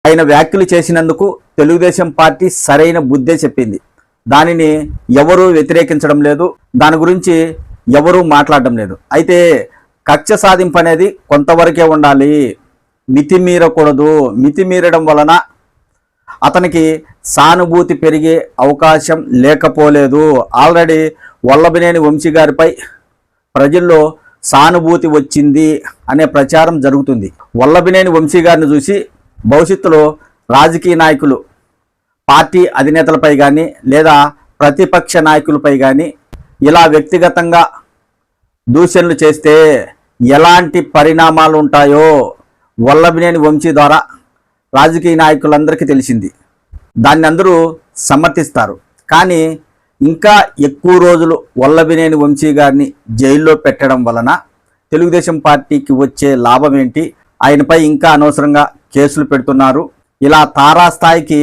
ఆయన వ్యాఖ్యలు చేసినందుకు తెలుగుదేశం పార్టీ సరైన బుద్ధే చెప్పింది. దానిని ఎవరూ వ్యతిరేకించడం లేదు, దాని గురించి ఎవరూ మాట్లాడడం లేదు. అయితే కక్ష సాధింపు అనేది కొంతవరకే ఉండాలి, మితిమీరకూడదు. మితిమీరడం వలన అతనికి సానుభూతి పెరిగే అవకాశం లేకపోలేదు. ఆల్రెడీ వల్లభనేని వంశీ గారిపై ప్రజల్లో సానుభూతి వచ్చింది అనే ప్రచారం జరుగుతుంది. వల్లభనేని వంశీ గారిని చూసి భవిష్యత్తులో రాజకీయ నాయకులు పార్టీ అధినేతలపై కానీ లేదా ప్రతిపక్ష నాయకులపై కానీ ఇలా వ్యక్తిగతంగా దూషణలు చేస్తే ఎలాంటి పరిణామాలు ఉంటాయో వల్లభనేని వంశీ ద్వారా రాజకీయ నాయకులందరికీ తెలిసింది. దాన్ని అందరూ సమర్థిస్తారు. కానీ ఇంకా ఎక్కువ రోజులు వల్లభనేని వంశీ గారిని జైల్లో పెట్టడం వలన తెలుగుదేశం పార్టీకి వచ్చే లాభం ఏంటి? ఆయనపై ఇంకా అనవసరంగా కేసులు పెడుతున్నారు. ఇలా తారాస్థాయికి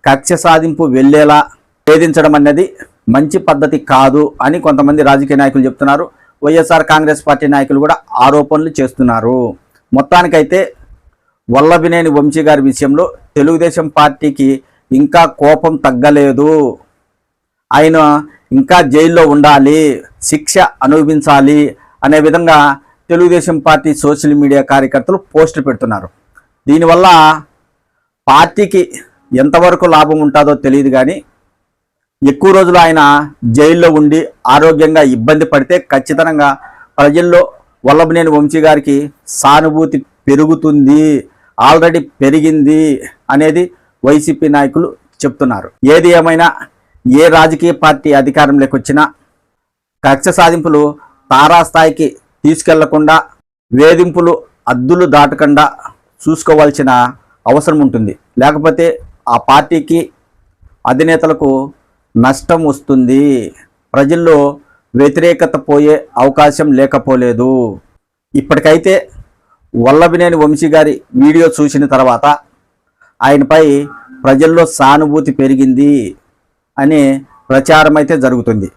కక్ష సాధింపు వెళ్ళేలా వేధించడం అనేది మంచి పద్ధతి కాదు అని కొంతమంది రాజకీయ నాయకులు చెప్తున్నారు. వైఎస్ఆర్ కాంగ్రెస్ పార్టీ నాయకులు కూడా ఆరోపణలు చేస్తున్నారు. మొత్తానికైతే వల్లభనేని వంశీ గారి విషయంలో తెలుగుదేశం పార్టీకి ఇంకా కోపం తగ్గలేదు. ఆయన ఇంకా జైల్లో ఉండాలి, శిక్ష అనుభవించాలి అనే విధంగా తెలుగుదేశం పార్టీ సోషల్ మీడియా కార్యకర్తలు పోస్టులు పెడుతున్నారు. దీనివల్ల పార్టీకి ఎంతవరకు లాభం ఉంటుందో తెలియదు, కానీ ఎక్కువ రోజులు ఆయన జైల్లో ఉండి ఆరోగ్యంగా ఇబ్బంది పడితే ఖచ్చితంగా ప్రజల్లో వల్లభనేని వంశీ గారికి సానుభూతి పెరుగుతుంది, ఆల్రెడీ పెరిగింది అనేది వైసీపీ నాయకులు చెప్తున్నారు. ఏది ఏమైనా ఏ రాజకీయ పార్టీ అధికారంలోకి వచ్చినా కక్ష సాధింపులు తారాస్థాయికి తీసుకెళ్లకుండా, వేధింపులు అద్దులు దాటకుండా చూసుకోవాల్సిన అవసరం ఉంటుంది. లేకపోతే ఆ పార్టీకి అధినేతలకు నష్టం వస్తుంది, ప్రజల్లో వ్యతిరేకత పోయే అవకాశం లేకపోలేదు. ఇప్పటికైతే వల్లభనేని వంశీ గారి వీడియో చూసిన తర్వాత ఆయనపై ప్రజల్లో సానుభూతి పెరిగింది అనే ప్రచారం అయితే జరుగుతుంది.